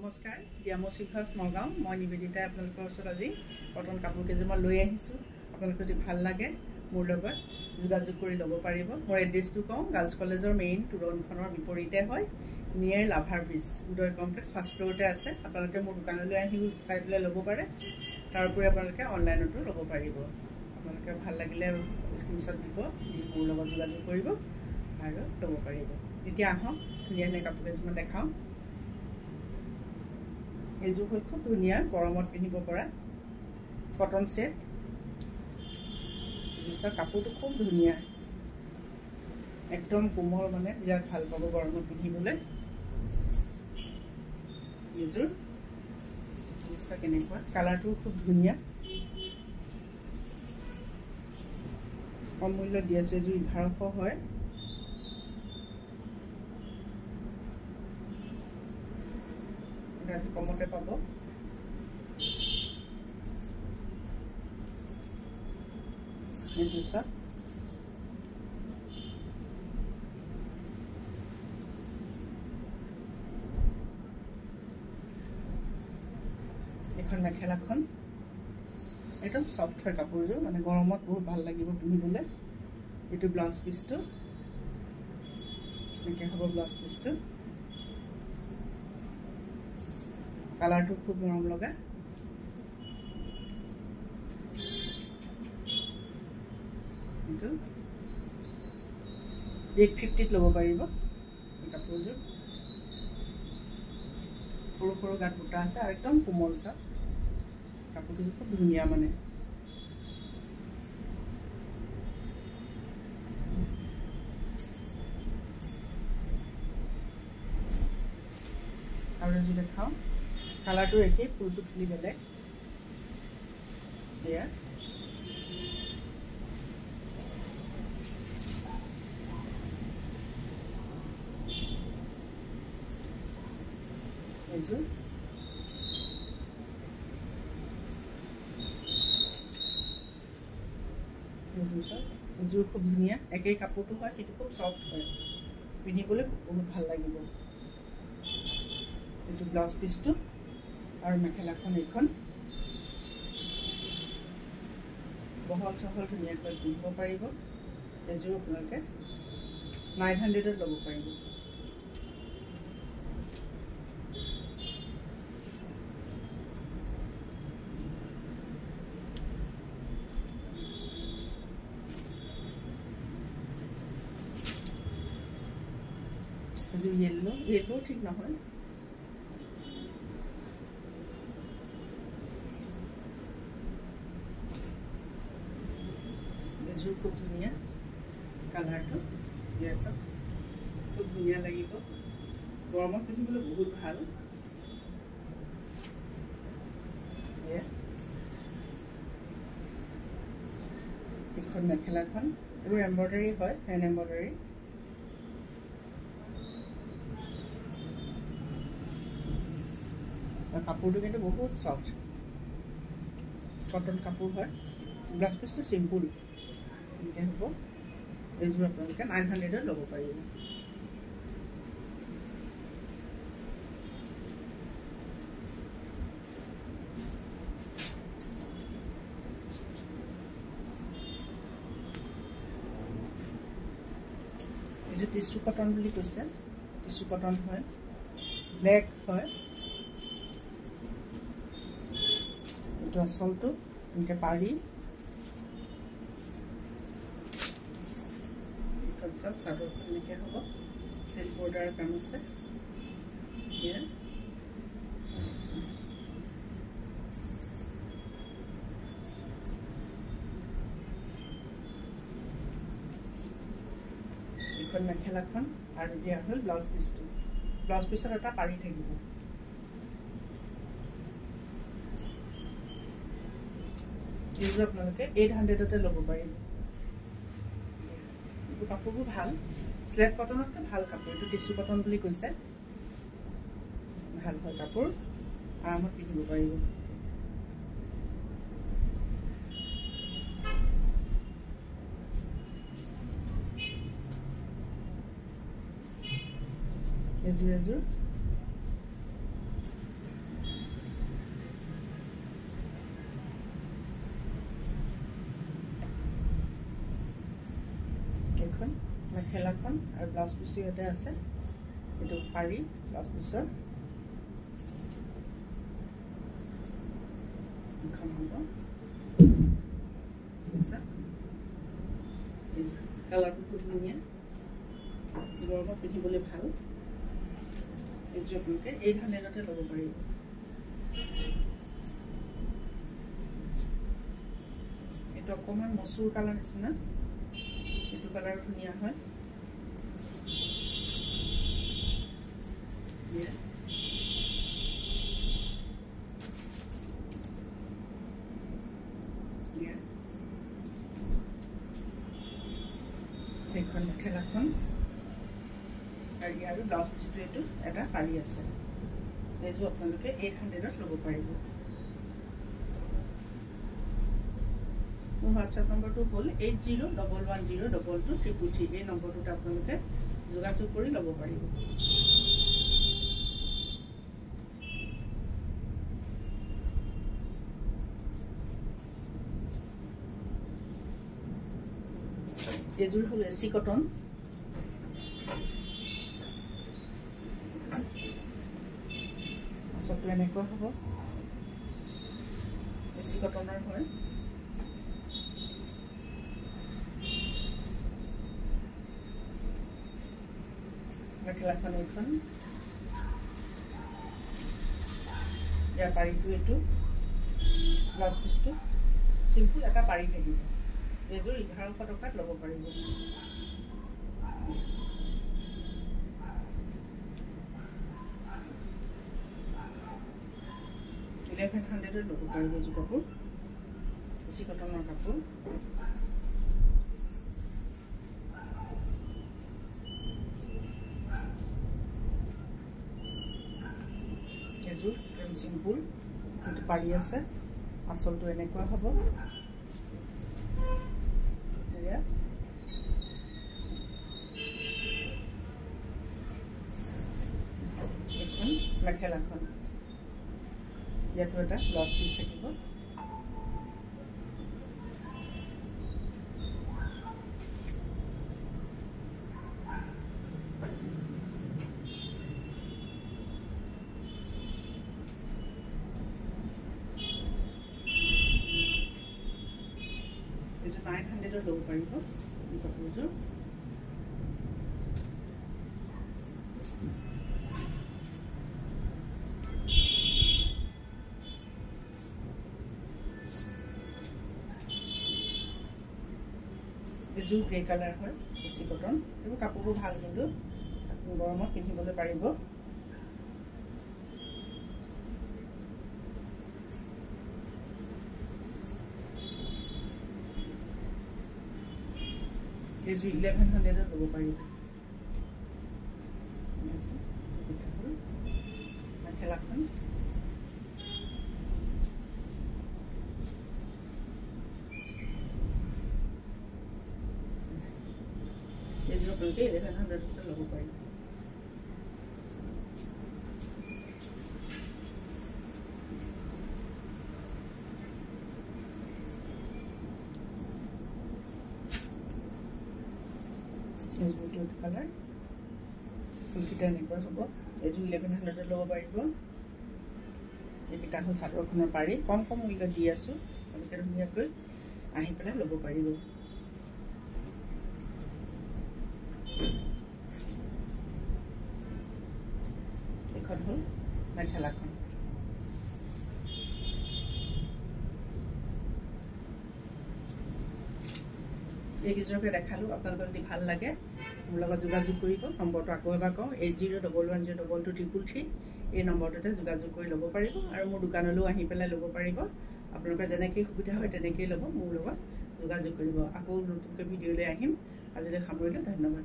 নমস্কাৰ ডিয়ামচিভাস নগাঁও মই নিবেদিতা আপোনালোকৰ ওচৰত আজি কটন কাপোৰ কেইজোৰমান লৈ আহিছোঁ আপোনালোকৰ যদি ভাল লাগে মোৰ লগত যোগাযোগ কৰি ল'ব পাৰিব মোৰ এড্ৰেছটো কওঁ গাৰ্লছ কলেজৰ মেইন তুৰণখনৰ বিপৰীতে হয় নিয়াৰ লাভাৰ ব্ৰিজ উদয় কমপ্লেক্স ফাৰ্ষ্ট ফ্ল'ৰতে আছে আপোনালোকে মোৰ দোকানলৈ আহি চাই পেলাই ল'ব পাৰে তাৰ উপৰি আপোনালোকে অনলাইনতো ল'ব পাৰিব আপোনালোকে ভাল লাগিলে স্ক্ৰীনশ্বট দিব মোৰ লগত যোগাযোগ কৰিব আৰু ল'ব পাৰিব এতিয়া আহক ধুনীয়া ধুনীয়া কাপোৰ কেইজোৰমান দেখাওঁ এইযোৰ হ'ল খুব ধুনীয়া গৰমত পিন্ধিব পৰা কটন সেট এইযোৰ কাপোৰটো খুব ধুনীয়া একদম কোমল মানে বিৰাট ভাল পাব গৰমত পিন্ধিবলৈ এইযোৰ কেনেকুৱা কালাৰটো খুব ধুনীয়া কম মূল্যত দি আছোঁ এইযোৰ 1100 হয় আজি কমতে পাব এইযোৰ চাওক এখন মেখেলাখন একদম সফ্ট হয় কাপোৰযোৰ মানে গৰমত বহুত ভাল লাগিব পিন্ধিবলৈ এইটো ব্লাউজ পিচটো এনেকৈ হ'ব ব্লাউজ পিচটো কালাৰটো খুব মৰম লগা এইটো 850ত ল'ব পাৰিব এই কাপোৰযোৰ সৰু সৰু গাত বুটা আছে আৰু একদম কোমল চাওক কাপোৰযোৰ খুব ধুনীয়া মানে আৰু এযোৰ দেখাওঁ কালাৰটো একেই ফুলটো ফুলি বেলেগ এয়া এইযোৰ এইযোৰ খুব ধুনীয়া একেই কাপোৰটো হয় সেইটো খুব চফ্ট হয় পিন্ধিবলৈ বহুত ভাল লাগিব এইটো ব্লাউজ পিচটো আৰু মেখেলাখন এইখন বহল চহল ধুনীয়াকৈ পিন্ধিব পাৰিব এযোৰ আপোনালোকে 900ত ল'ব পাৰিব এযোৰ য়েল্লো ঠিক নহয় এযোৰ খুব ধুনীয়া কালাৰটো দিয়া চাওক খুব ধুনীয়া লাগিব গৰমত পিন্ধিবলৈ বহুত ভাল এইখন মেখেলাখন এইবোৰ এম্ব্ৰইডাৰী হয় হেণ্ড এম্ব্ৰইডাৰী কাপোৰটো কিন্তু বহুত চফ্ট কটন কাপোৰ হয় ব্লাউজ পিচটো চিম্পুল এনেকৈ হ'ব এইযোৰ আপোনালোকে 900ত ল'ব পাৰিব এইযোৰ টিচু কটন বুলি কৈছে টিচু কটন হয় ব্লেক হয় এইটো আচলটো এনেকৈ পাৰি চাওক চাদৰখন এনেকৈ হ'ব চিল্ক বৰ্ডাৰৰ কাম আছে এইখন মেখেলাখন আৰু দিয়া হ'ল ব্লাউজ পিচটো ব্লাউজ পিচত এটা পাৰি থাকিব এইযোৰ আপোনালোকে 800তে ল'ব পাৰিব কাপোৰবোৰ ভাল স্লেব কটনতকৈ ভাল কাপোৰ এইটো টিচু কটন বুলি কৈছে ভাল হয় কাপোৰ আৰামত পিন্ধিব পাৰিব এযোৰ মেখেলাখন আৰু ব্লাউজ পিচটো ইয়াতে আছে এইটো পাৰি ব্লাউজ পিচৰ এখন হ'ব কালাৰটো খুব ধুনীয়া গৰমত পিন্ধিবলৈ ভাল এইযোৰ আপোনালোকে 800তে ল'ব পাৰিব এইটো অকণমান মচুৰ কালাৰ নিচিনা এইটো কালাৰ ধুনীয়া হয় এইখন মেখেলাখন আৰু ইয়াৰ ব্লাউজ পিচটো এইটো এটা পাৰি আছে এইযোৰ আপোনালোকে 800ত ল'ব পাৰিব মোৰ হোৱাটছএপ নম্বৰটো হ'ল 8011022233 এই নম্বৰটোত আপোনালোকে যোগাযোগ কৰি ল'ব পাৰিব এইযোৰ হ'ল এচি কটন আচলতে এনেকুৱা হ'ব এচি কটনৰ হয় মেখেলাখন এইখন ইয়াৰ পাৰিটো এইটো ব্লাউজ পিচটো চিম্পুল এটা পাৰি থাকিব এইযোৰ 1100 টকাত ল'ব পাৰিব 1100 ল'ব পাৰিব এইযোৰ কাপোৰ এচি কটনৰ কাপোৰ এইযোৰ চিম্পুল এইটো পাৰি আছে আচলটো এনেকুৱা হ'ব এখন মেখেলাখন ইয়াতো এটা ব্লাউজ পিচ থাকিব এইযোৰ 900 ল'ব পাৰিব এই কাপোৰযোৰ এইযোৰ গ্ৰে কালাৰ হয় এচি কটন এইবোৰ কাপোৰবোৰ ভাল কিন্তু গৰমত পিন্ধিবলৈ পাৰিব এইযোৰ 1100 ল'ব পাৰিব মেখেলাখন এইযোৰ আপোনালোকে 1100 ল'ব পাৰিব এইযোৰ কালাৰ ফুলকেইটা এনেকুৱা হ'ব এইযোৰ 1100 ল'ব পাৰিব এইকেইটা হ'ল চাদৰখনৰ পাৰি কম মূল্যত দি আছোঁ আপোনালোকে ধুনীয়াকৈ আহি পেলাই ল'ব পাৰিব এইখন হ'ল মেখেলাখন এইকেইযোৰকে দেখালোঁ আপোনালোকৰ যদি ভাল লাগে মোৰ লগত যোগাযোগ কৰিব নম্বৰটো আকৌ এবাৰ কওঁ 8011022233 এই নম্বৰটোতে যোগাযোগ কৰি ল'ব পাৰিব আৰু মোৰ দোকানলৈও আহি পেলাই ল'ব পাৰিব আপোনালোকৰ যেনেকৈ সুবিধা হয় তেনেকৈয়ে ল'ব মোৰ লগত যোগাযোগ কৰিব আকৌ নতুনকৈ ভিডিঅ'লৈ আহিম আজিলৈ সামৰিলোঁ ধন্যবাদ